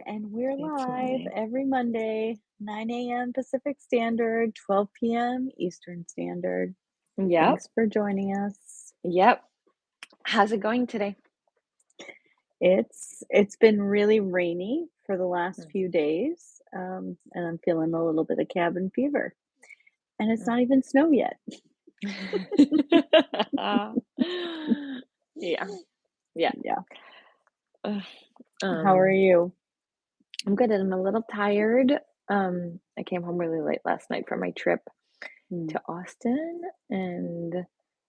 and we're It's live live. every Monday, 9 a.m. Pacific Standard, 12 p.m. Eastern Standard. Yep. Thanks for joining us. Yep. How's it going today? It's been really rainy for the last Mm, few days, and I'm feeling a little bit of cabin fever. And it's not mm. even snow yet. Yeah. Yeah. Yeah. Ugh. How are Um, you? I'm good. I'm a little tired. I came home really late last night from my trip Hmm. to Austin, and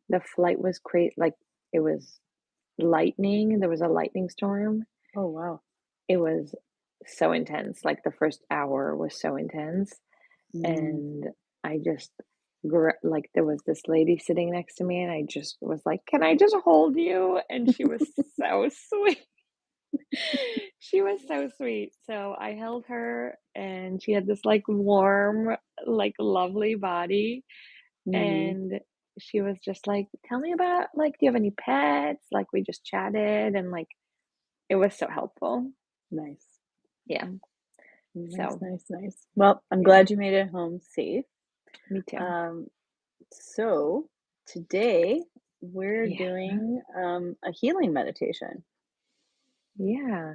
the flight was crazy. Like it was lightning. There was a lightning storm. Oh, wow. It was so intense. Like the first hour was so intense. Mm. And I just like there was this lady sitting next to me and I just was like, "Can I just hold you?" And she was so sweet. She was so sweet. So I held her and she had this like warm, like lovely body Hmm. and she was just like, "Tell me about like do you have any pets?" Like we just chatted and like it was so helpful. Nice. Yeah. Nice, So, nice, nice. Well, I'm yeah. glad you made it home safe. Me too. Um, so today we're Yeah. doing a healing meditation. Yeah.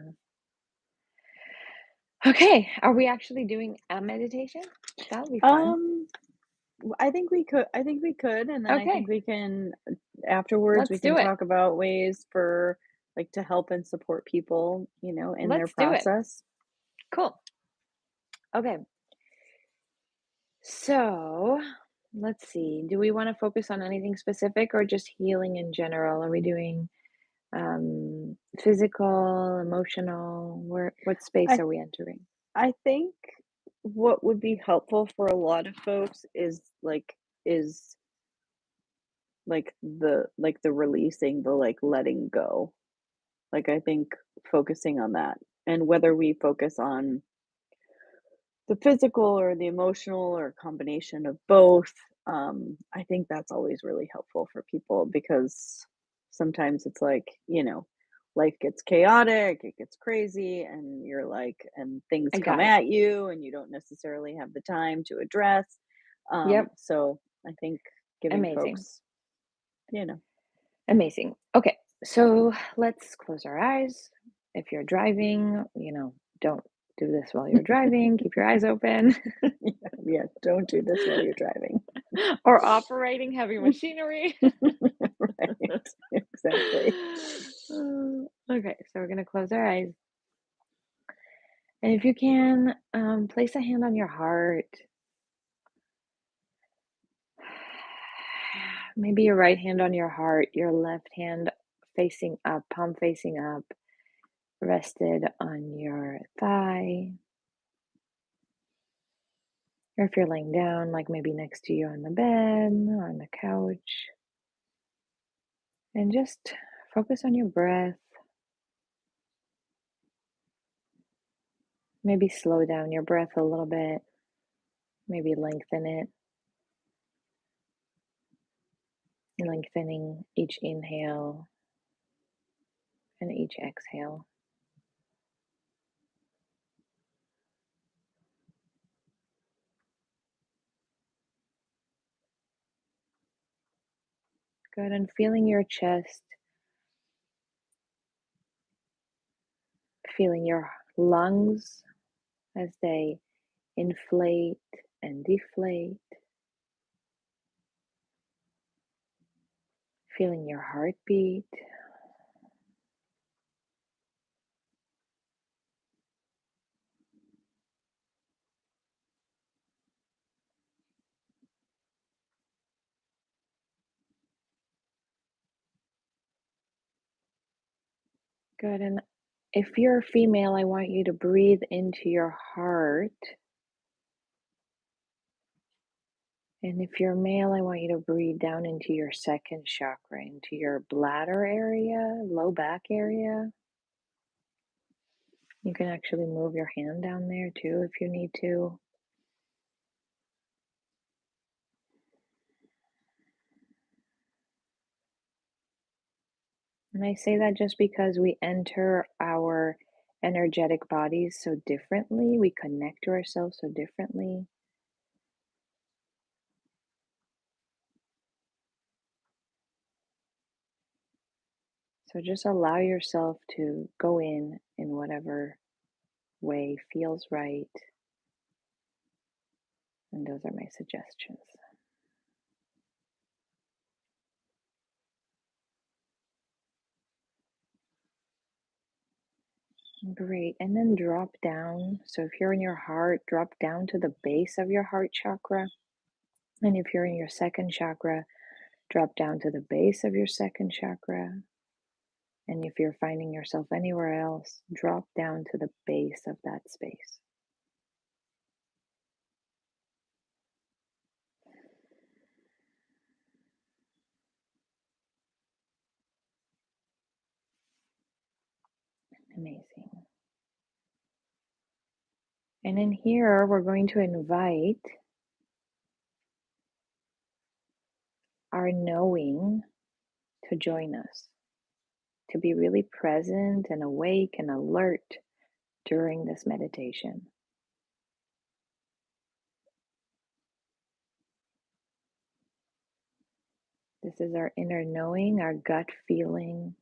Okay, are we actually doing a meditation? That'll be fun. Um, I think we could. I think we could, and then I think Okay, we can afterwards. We let's can do it. talk about ways for like to help and support people, in their Let's do it. process. Cool. Okay, so let's see. Do we want to focus on anything specific or just healing in general? Are we doing physical, emotional? What space I are we entering? I think what would be helpful for a lot of folks is the releasing, the like letting go. Like, I think focusing on that, and whether we focus on the physical or the emotional or a combination of both, I think that's always really helpful for people because sometimes it's like, life gets chaotic, it gets crazy, and you're like, and things I come got it. at you, and you don't necessarily have the time to address. Yep, So I think giving amazing. folks, Amazing. Okay, so let's close our eyes. If you're driving, don't do this while you're driving. Keep your eyes open. yeah, don't do this while you're driving. Or operating heavy machinery. Right, exactly. Okay, so we're gonna close our eyes. And if you can, place a hand on your heart. Maybe your right hand on your heart, your left hand facing up, palm facing up, rested on your thigh. Or if you're laying down, like maybe next to you on the bed or on the couch. And just focus on your breath. Maybe slow down your breath a little bit. Maybe lengthen it, lengthening each inhale and each exhale. Good. And feeling your chest, feeling your lungs as they inflate and deflate, feeling your heartbeat. Good. And if you're a female, I want you to breathe into your heart. And if you're male, I want you to breathe down into your second chakra, into your bladder area, low back area. You can actually move your hand down there too if you need to. And I say that just because we enter our energetic bodies so differently. We connect to ourselves so differently. So just allow yourself to go in whatever way feels right. And those are my suggestions. Great. And then drop down. So if you're in your heart, drop down to the base of your heart chakra. And if you're in your second chakra, drop down to the base of your second chakra. And if you're finding yourself anywhere else, drop down to the base of that space. Amazing. And in here, we're going to invite our knowing to join us, to be really present and awake and alert during this meditation. This is our inner knowing, our gut feeling,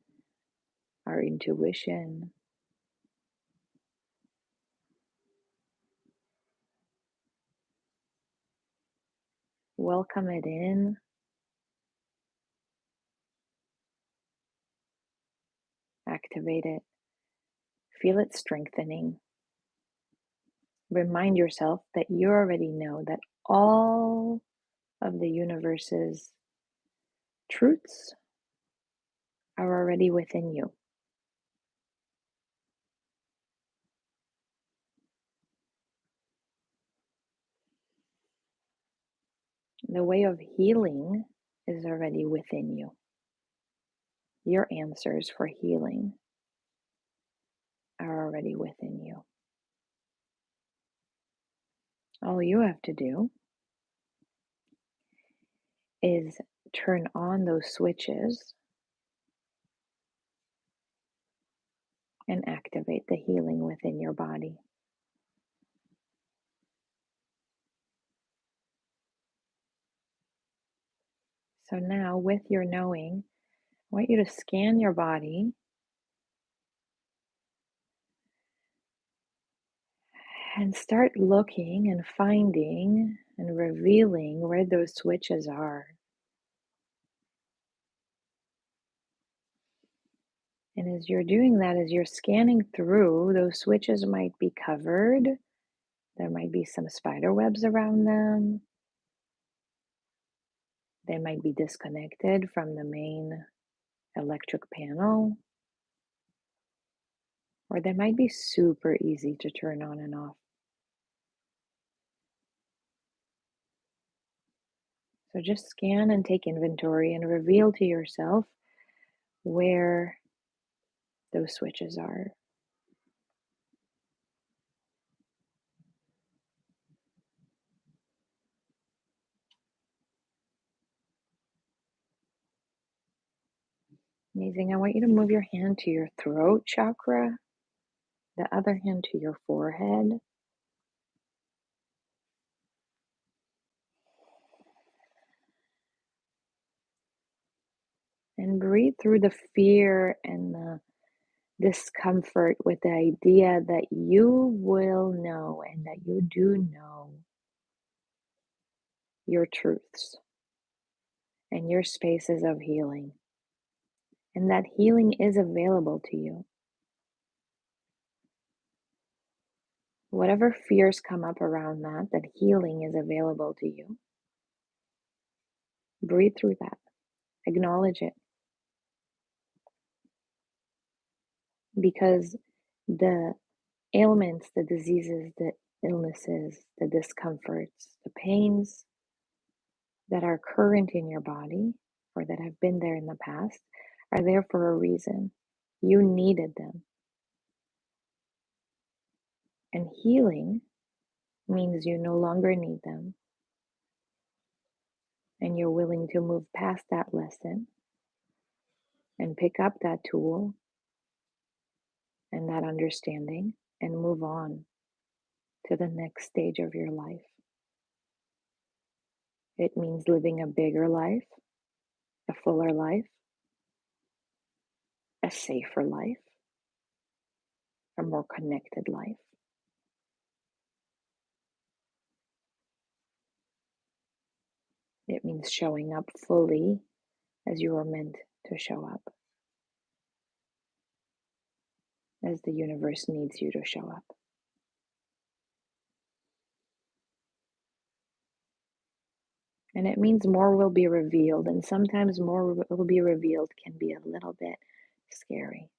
our intuition. Welcome it in. Activate it. Feel it strengthening. Remind yourself that you already know that all of the universe's truths are already within you. The way of healing is already within you. Your answers for healing are already within you. All you have to do is turn on those switches and activate the healing within your body. So now, with your knowing, I want you to scan your body and start looking and finding and revealing where those switches are. And as you're doing that, as you're scanning through, those switches might be covered. There might be some spider webs around them. They might be disconnected from the main electric panel. Or they might be super easy to turn on and off. So just scan and take inventory and reveal to yourself where those switches are. Amazing. I want you to move your hand to your throat chakra, the other hand to your forehead. And breathe through the fear and the discomfort with the idea that you will know and that you do know your truths and your spaces of healing, and that healing is available to you. Whatever fears come up around that healing is available to you. Breathe through that. Acknowledge it. Because the ailments, the diseases, the illnesses, the discomforts, the pains that are current in your body or that have been there in the past are there for a reason. You needed them. And healing means you no longer need them. And you're willing to move past that lesson and pick up that tool and that understanding and move on to the next stage of your life. It means living a bigger life, a fuller life, a safer life, a more connected life. It means showing up fully as you are meant to show up, as the universe needs you to show up. And it means more will be revealed, and sometimes more will be revealed can be a little bit scary.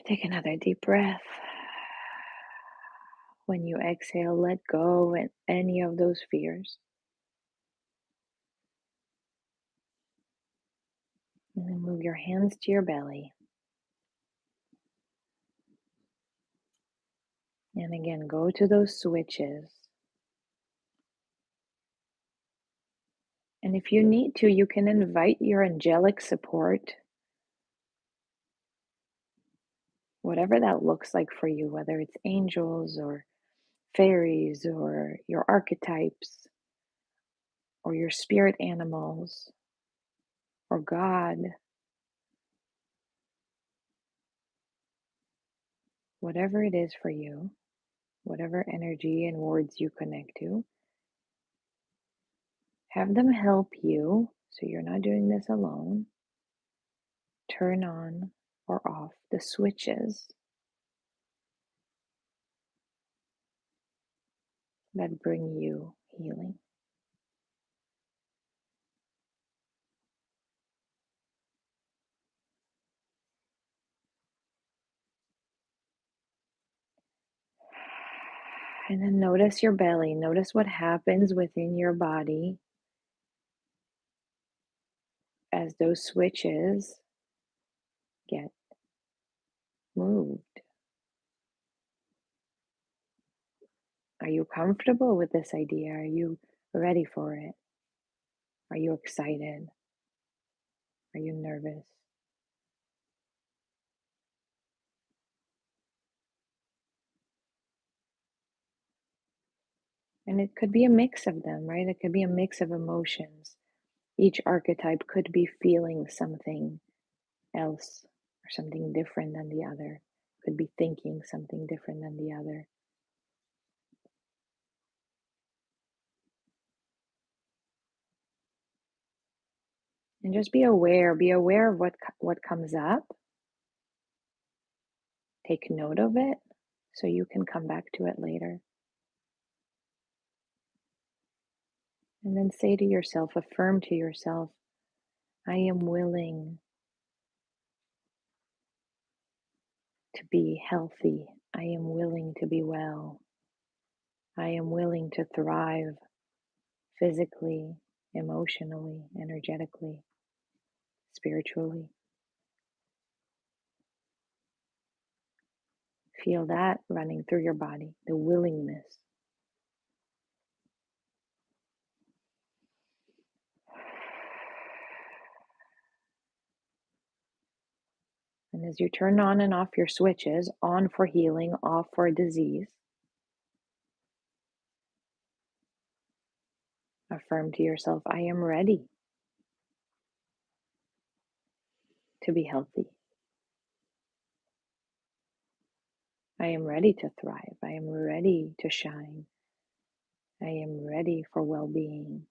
Take another deep breath. When you exhale, let go of any of those fears. And then move your hands to your belly. And again, go to those switches. And if you need to, you can invite your angelic support, whatever that looks like for you, whether it's angels or fairies or your archetypes or your spirit animals or God, whatever it is for you, whatever energy and words you connect to, have them help you so you're not doing this alone. Turn on or off the switches that bring you healing. And then notice your belly. Notice what happens within your body as those switches get moved. Are you comfortable with this idea? Are you ready for it? Are you excited? Are you nervous? And it could be a mix of them, right? It could be a mix of emotions. Each archetype could be feeling something else or something different than the other, could be thinking something different than the other. And just be aware of what comes up. Take note of it so you can come back to it later. And then say to yourself, affirm to yourself, I am willing to be healthy. I am willing to be well. I am willing to thrive physically, emotionally, energetically, spiritually. Feel that running through your body, the willingness. And as you turn on and off your switches, on for healing, off for disease, affirm to yourself, I am ready to be healthy. I am ready to thrive. I am ready to shine. I am ready for well-being.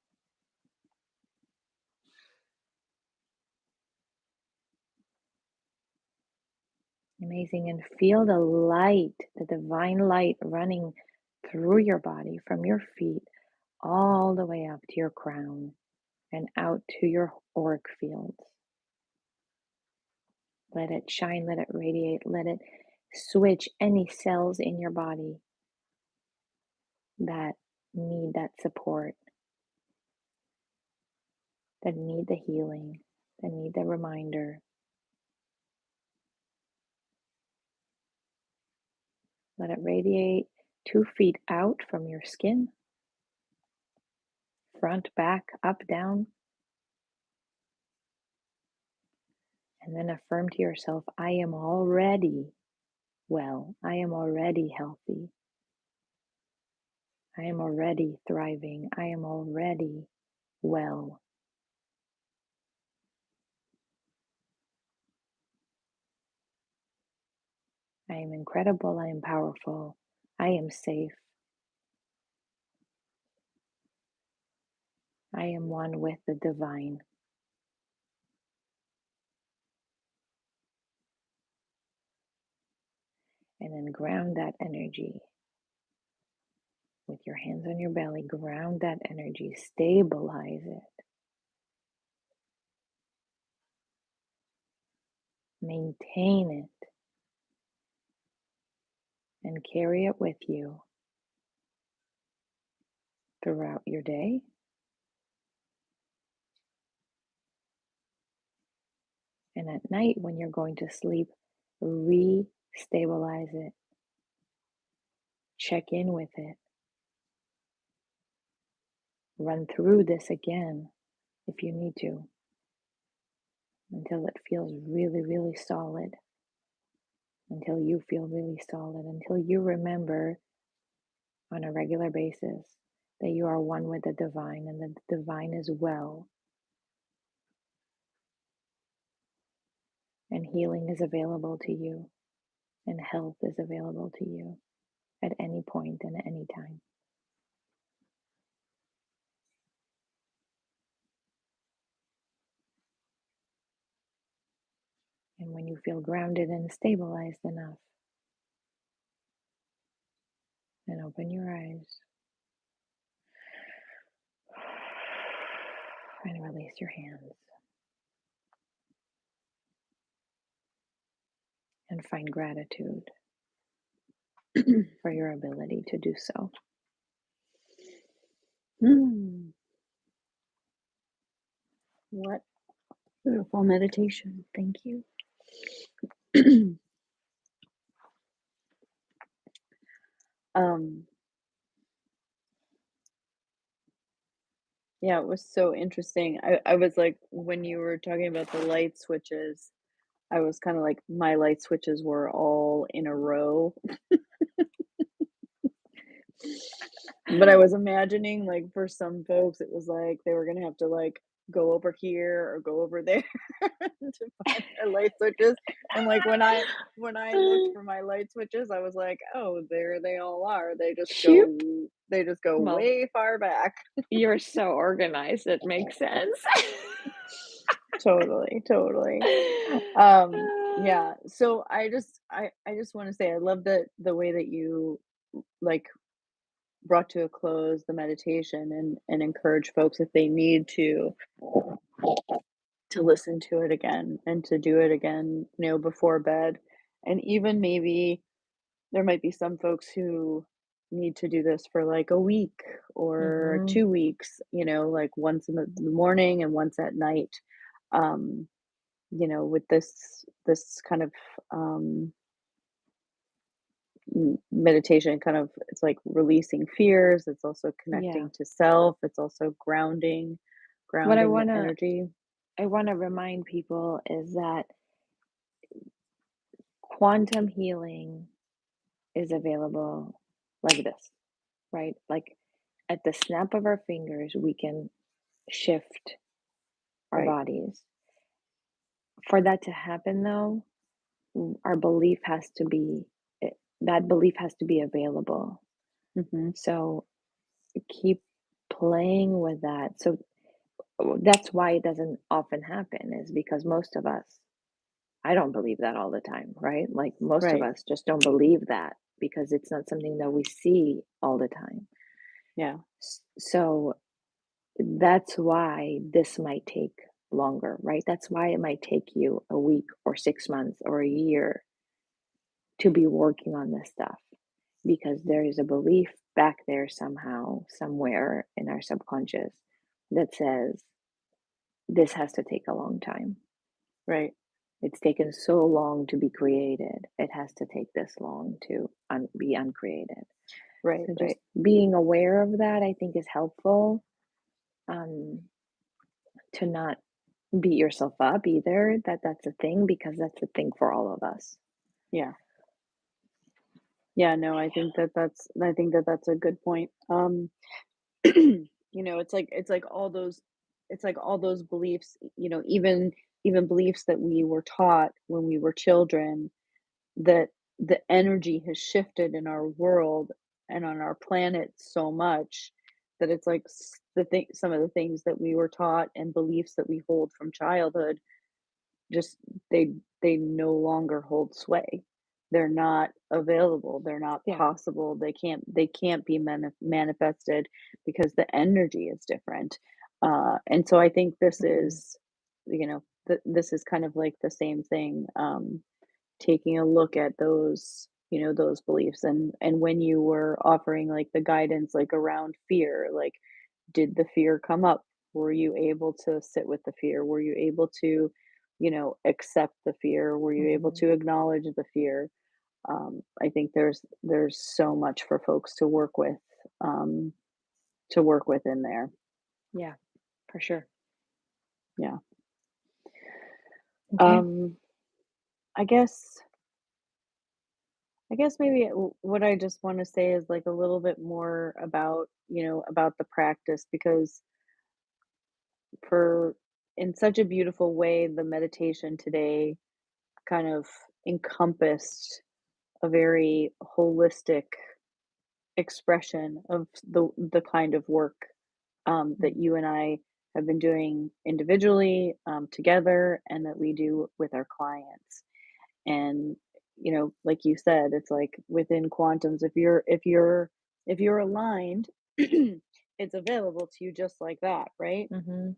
Amazing. And feel the light, the divine light running through your body from your feet all the way up to your crown and out to your auric fields. Let it shine, let it radiate, let it switch any cells in your body that need that support, that need the healing, that need the reminder. Let it radiate 2 feet out from your skin, front, back, up, down, And then affirm to yourself, I am already well. I am already healthy. I am already thriving. I am already well. I am incredible. I am powerful. I am safe. I am one with the divine. And then ground that energy with your hands on your belly. Ground that energy. Stabilize it. Maintain it. And carry it with you throughout your day. And at night, when you're going to sleep, re-stabilize it. Check in with it. Run through this again if you need to until it feels really, really solid. Until you feel really solid. Until you remember on a regular basis that you are one with the divine and the divine is well. And healing is available to you. And health is available to you at any point and at any time. And when you feel grounded and stabilized enough, then open your eyes and release your hands. And find gratitude for your ability to do so. What beautiful meditation. Thank you. Yeah, it was so interesting. I was like, when you were talking about the light switches, I was kind of like, my light switches were all in a row. But I was imagining, like, for some folks, it was like they were gonna have to, like, go over here or go over there to find their light switches, and, like, when I looked for my light switches, I was like, "Oh, there they all are." Shoot. They just go Well, way far back. you're so organized, it makes sense. Totally, totally. Yeah, so I just wanna say I love the way that you, like, brought to a close the meditation and encourage folks if they need to listen to it again and to do it again, before bed. And even maybe there might be some folks who need to do this for like a week or Mhm. 2 weeks, like once in the morning and once at night. Um, with this kind of meditation kind of it's like releasing fears, it's also Yeah. connecting to self, it's also What grounding the energy. I wanna remind people is that quantum healing is available like this, right? Like at the snap of our fingers, we can shift our Right. bodies. For that to happen though, our belief has to be that belief has to be available. Mhm. So keep playing with that. So that's why it doesn't often happen is because most of us, I don't believe that all the time, right? Like most of Right. us just don't believe that because it's not something that we see all the time. Yeah. So that's why this might take longer, right? That's why it might take you a week or 6 months or a year to be working on this stuff because there is a belief back there somehow, somewhere in our subconscious that says this has to take a long time. Right. It's taken so long to be created. It has to take this long to be uncreated. Right. So just Right. being aware of that, I think, is helpful um, to not beat yourself up either that that's a thing because that's a thing for all of us. Yeah. Yeah, no, I think that that's a good point. It's like all those beliefs, even beliefs that we were taught when we were children, that the energy has shifted in our world and on our planet so much that it's like some of the things that we were taught and beliefs that we hold from childhood just they no longer hold sway. They're not available, they're not Yeah. possible, they can't be manifested because the energy is different. And so I think this Mhm. is, this is kind of like the same thing, taking a look at those, those beliefs, and when you were offering like the guidance like around fear, like did the fear come up? Were you able to sit with the fear? Were you able to, accept the fear? Were you able Mhm. to acknowledge the fear? I think there's so much for folks um, to work with in there. Yeah, for sure. Yeah. Okay. Um, I guess I guess maybe what I just want to say is like a little bit more about, about the practice, because for in such a beautiful way the meditation today kind of encompassed a very holistic expression of the kind of work, that Mhm. you and I have been doing individually, together, and that we do with our clients. And like you said, it's like within quantums, if you're aligned, it's available to you just like that, right? Mhm.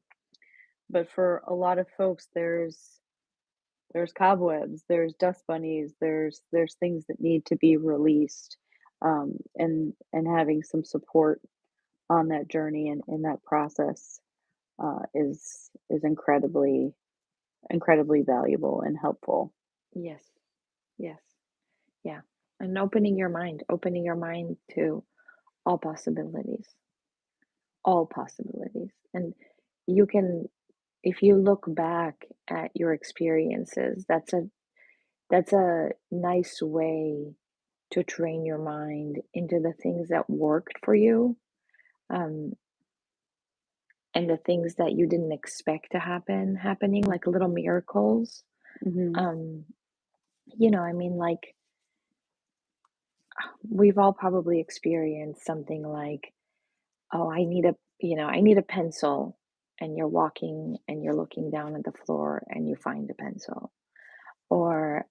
But for a lot of folks, there's cobwebs, there's dust bunnies, there's things that need to be released, and having some support on that journey and in that process, is incredibly valuable and helpful. Yes. Yes. Yeah. And opening your mind to all possibilities, all possibilities. And you can, if you look back at your experiences, that's a nice way to train your mind into the things that worked for you, um, and the things that you didn't expect to happening, like little miracles. Hmm. Um, I mean, like we've all probably experienced something like, oh, I need a pencil, and you're walking and you're looking down at the floor and you find a pencil. Or,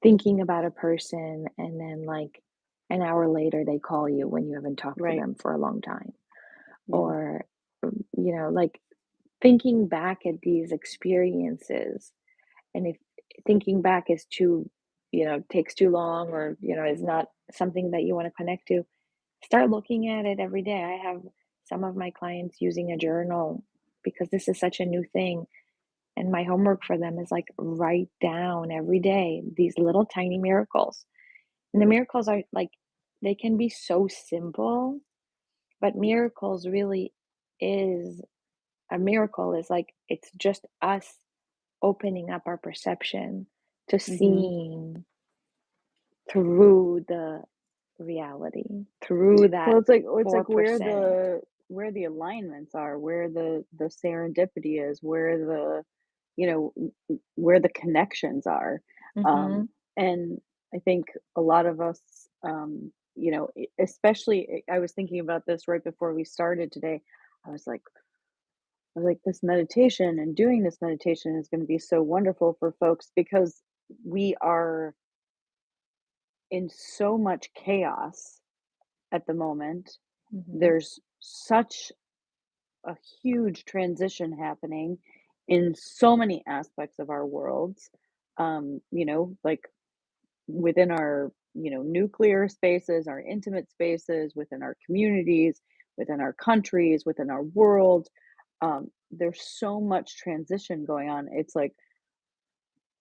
thinking about a person and then like an hour later they call you when you haven't talked to Right. them for a long time. Yeah. Or, like thinking back at these experiences, and if thinking back is too, takes too long, or, is not something that you want to connect to, start looking at it every day. I have some of my clients using a journal because this is such a new thing. And my homework for them is like write down every day these little tiny miracles. And the miracles are like, they can be so simple, but miracles really is a miracle is like, it's just us opening up our perception to Hmm. seeing through the reality, through that Well, it's like where 4%. the alignments are, where the serendipity is, where the where the connections are. Um, Mhm, and I think a lot of us, especially, I was thinking about this right before we started today. I was like, this meditation and doing this meditation is going to be so wonderful for folks because we are in so much chaos at the moment. mhm, There's such a huge transition happening in so many aspects of our worlds. Like within our, nuclear spaces, our intimate spaces, within our communities, within our countries, within our world. There's so much transition going on. It's like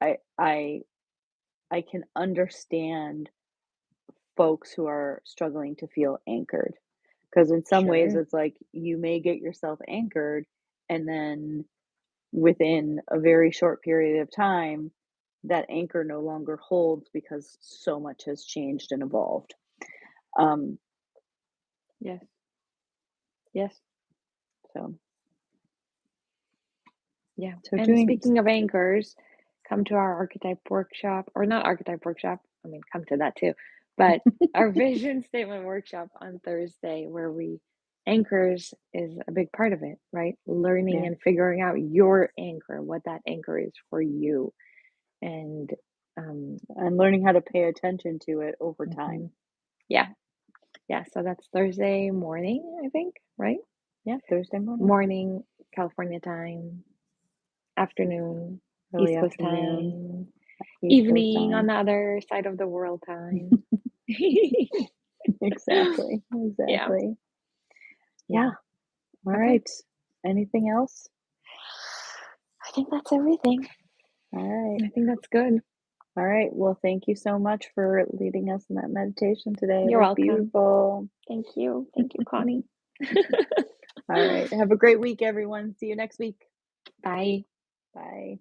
I I I can understand folks who are struggling to feel anchored, because in some ways sure. it's like you may get yourself anchored, and then within a very short period of time, that anchor no longer holds because so much has changed and evolved. Um, Yes. Yes. so Yeah. so And doing speaking of anchors, come to our archetype workshop, or not archetype workshop. I mean, come to that too, but our vision statement workshop on Thursday, where we anchors is a big part of it, right? Learning yeah, and figuring out your anchor, what that anchor is for you. And um, and learning how to pay attention to it over time. mhm. Yeah, yeah. So that's Thursday morning, I think, right? Yeah, Thursday morning, Morning, California time, afternoon, early East Coast afternoon, time, East Coast evening on time. the other side of the world time. Exactly, Yeah, exactly. yeah. Yeah. All Okay. right. Anything else? I think that's everything. All right. I think that's good. All right. Well, thank you so much for leading us in that meditation today. It You're was welcome. beautiful. Thank you. Thank you, Connie. All right. Have a great week, everyone. See you next week. Bye. Bye.